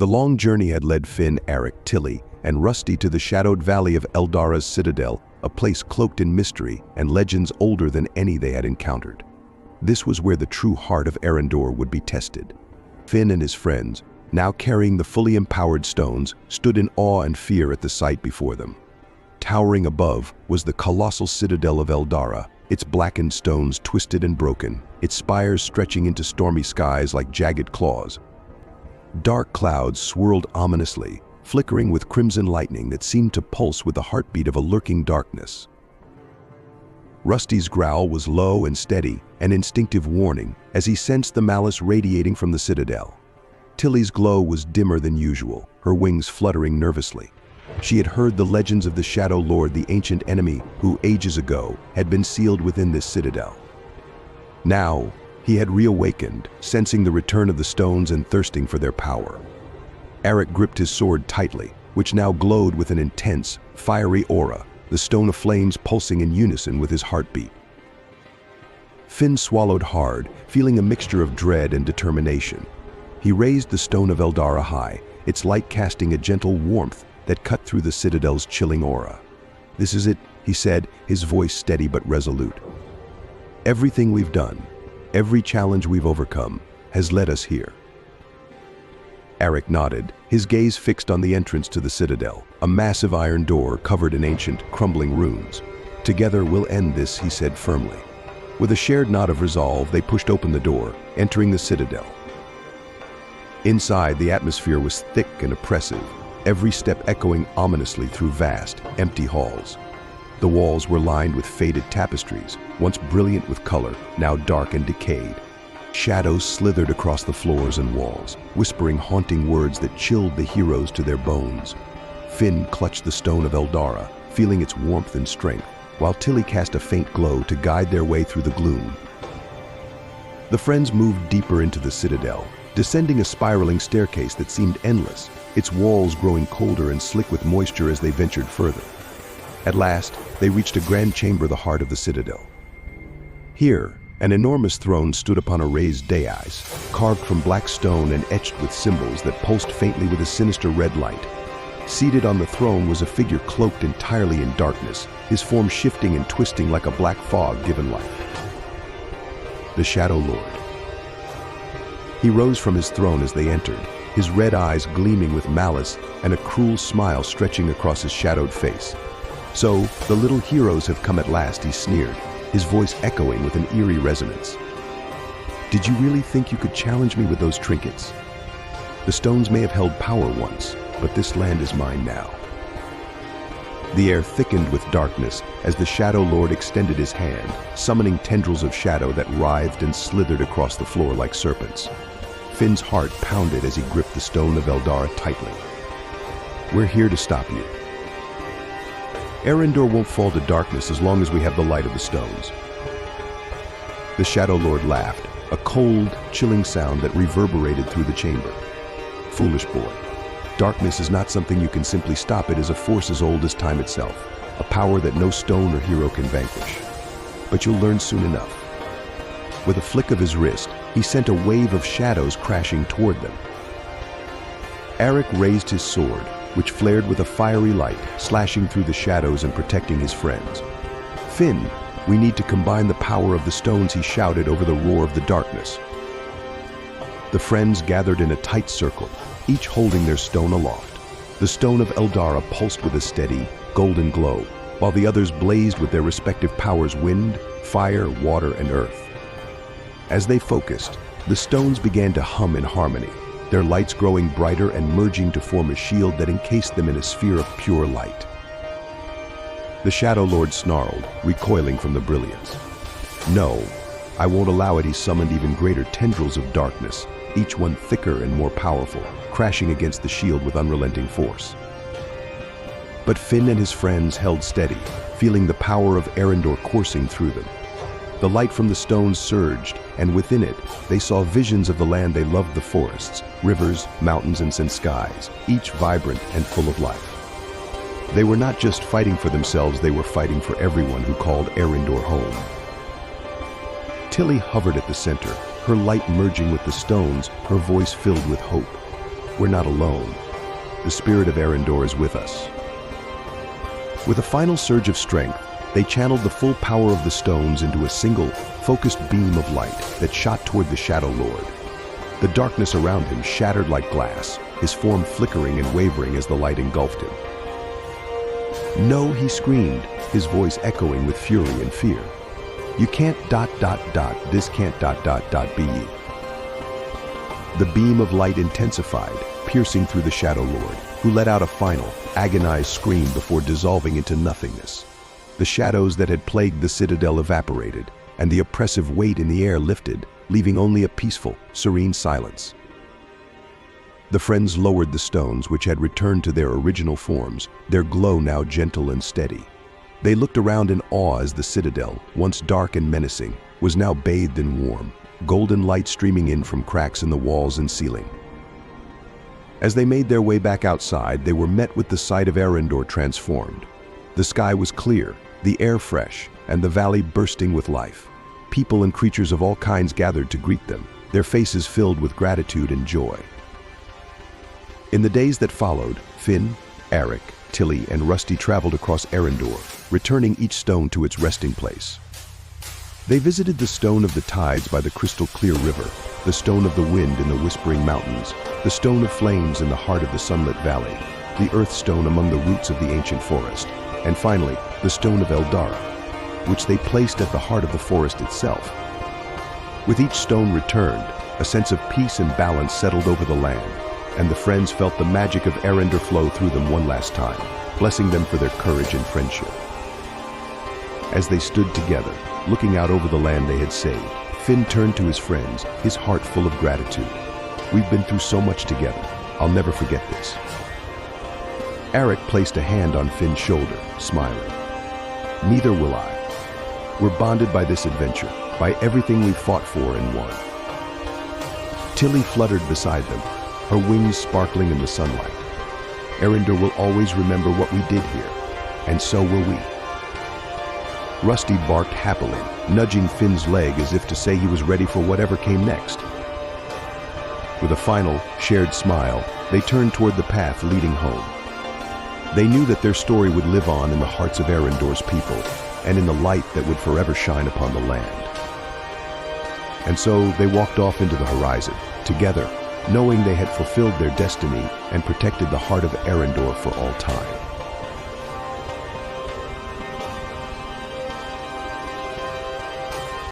The long journey had led Finn, Eric, Tilly, and Rusty to the shadowed valley of Eldara's citadel, a place cloaked in mystery and legends older than any they had encountered. This was where the true heart of Erendor would be tested. Finn and his friends, now carrying the fully empowered stones, stood in awe and fear at the sight before them. Towering above was the colossal citadel of Eldara, its blackened stones twisted and broken, its spires stretching into stormy skies like jagged claws. Dark clouds swirled ominously, flickering with crimson lightning that seemed to pulse with the heartbeat of a lurking darkness. Rusty's growl was low and steady, an instinctive warning, as he sensed the malice radiating from the citadel. Tilly's glow was dimmer than usual, her wings fluttering nervously. She had heard the legends of the Shadow Lord, the ancient enemy who, ages ago, had been sealed within this citadel. Now, he had reawakened, sensing the return of the stones and thirsting for their power. Eric gripped his sword tightly, which now glowed with an intense, fiery aura, the stone of flames pulsing in unison with his heartbeat. Finn swallowed hard, feeling a mixture of dread and determination. He raised the stone of Eldara high, its light casting a gentle warmth that cut through the citadel's chilling aura. "This is it," he said, his voice steady but resolute. "Everything we've done, every challenge we've overcome, has led us here." Eric nodded, his gaze fixed on the entrance to the citadel, a massive iron door covered in ancient, crumbling ruins. "Together we'll end this," he said firmly. With a shared nod of resolve, they pushed open the door, entering the citadel. Inside, the atmosphere was thick and oppressive, every step echoing ominously through vast, empty halls. The walls were lined with faded tapestries, once brilliant with color, now dark and decayed. Shadows slithered across the floors and walls, whispering haunting words that chilled the heroes to their bones. Finn clutched the stone of Eldara, feeling its warmth and strength, while Tilly cast a faint glow to guide their way through the gloom. The friends moved deeper into the citadel, descending a spiraling staircase that seemed endless, its walls growing colder and slick with moisture as they ventured further. At last, they reached a grand chamber, the heart of the citadel. Here, an enormous throne stood upon a raised dais, carved from black stone and etched with symbols that pulsed faintly with a sinister red light. Seated on the throne was a figure cloaked entirely in darkness, his form shifting and twisting like a black fog given life. The Shadow Lord. He rose from his throne as they entered, his red eyes gleaming with malice and a cruel smile stretching across his shadowed face. "So, the little heroes have come at last," he sneered, his voice echoing with an eerie resonance. "Did you really think you could challenge me with those trinkets? The stones may have held power once, but this land is mine now." The air thickened with darkness as the Shadow Lord extended his hand, summoning tendrils of shadow that writhed and slithered across the floor like serpents. Finn's heart pounded as he gripped the stone of Eldara tightly. "We're here to stop you. Erendor won't fall to darkness as long as we have the light of the stones." The Shadow Lord laughed, a cold, chilling sound that reverberated through the chamber. "Foolish boy. Darkness is not something you can simply stop. It is a force as old as time itself, a power that no stone or hero can vanquish. But you'll learn soon enough." With a flick of his wrist, he sent a wave of shadows crashing toward them. Eric raised his sword, which flared with a fiery light, slashing through the shadows and protecting his friends. "Finn, we need to combine the power of the stones," he shouted over the roar of the darkness. The friends gathered in a tight circle, each holding their stone aloft. The stone of Eldara pulsed with a steady, golden glow, while the others blazed with their respective powers: wind, fire, water, and earth. As they focused, the stones began to hum in harmony, their lights growing brighter and merging to form a shield that encased them in a sphere of pure light. The Shadow Lord snarled, recoiling from the brilliance. "No, I won't allow it." He summoned even greater tendrils of darkness, each one thicker and more powerful, crashing against the shield with unrelenting force. But Finn and his friends held steady, feeling the power of Erendor coursing through them. The light from the stones surged, and within it, they saw visions of the land they loved: the forests, rivers, mountains, and skies, each vibrant and full of life. They were not just fighting for themselves, they were fighting for everyone who called Erendor home. Tilly hovered at the center, her light merging with the stones, her voice filled with hope. we're not alone. The spirit of Arendor is with us. With a final surge of strength, they channeled the full power of the stones into a single, focused beam of light that shot toward the Shadow Lord. The darkness around him shattered like glass, his form flickering and wavering as the light engulfed him. "No," he screamed, his voice echoing with fury and fear. "You can't ... this can't ... be ye." The beam of light intensified, piercing through the Shadow Lord, who let out a final, agonized scream before dissolving into nothingness. The shadows that had plagued the citadel evaporated, and the oppressive weight in the air lifted, leaving only a peaceful, serene silence. The friends lowered the stones, which had returned to their original forms, their glow now gentle and steady. They looked around in awe as the citadel, once dark and menacing, was now bathed in warm, golden light streaming in from cracks in the walls and ceiling. As they made their way back outside, they were met with the sight of Arendor transformed. The sky was clear, the air fresh, and the valley bursting with life. People and creatures of all kinds gathered to greet them, their faces filled with gratitude and joy. In the days that followed, Finn, Eric, Tilly, and Rusty traveled across Arendor, returning each stone to its resting place. They visited the Stone of the Tides by the crystal-clear river, the Stone of the Wind in the Whispering Mountains, the Stone of Flames in the heart of the sunlit valley, the Earth Stone among the roots of the ancient forest, and finally, the Stone of Eldara, which they placed at the heart of the forest itself. With each stone returned, a sense of peace and balance settled over the land, and the friends felt the magic of Arendor flow through them one last time, blessing them for their courage and friendship. As they stood together, looking out over the land they had saved, Finn turned to his friends, his heart full of gratitude. "We've been through so much together. I'll never forget this." Eric placed a hand on Finn's shoulder, smiling. "Neither will I. We're bonded by this adventure, by everything we've fought for and won." Tilly fluttered beside them, her wings sparkling in the sunlight. "Arendor will always remember what we did here, and so will we." Rusty barked happily, nudging Finn's leg as if to say he was ready for whatever came next. With a final, shared smile, they turned toward the path leading home. They knew that their story would live on in the hearts of Arendor's people, and in the light that would forever shine upon the land. And so they walked off into the horizon, together, knowing they had fulfilled their destiny and protected the heart of Arendor for all time.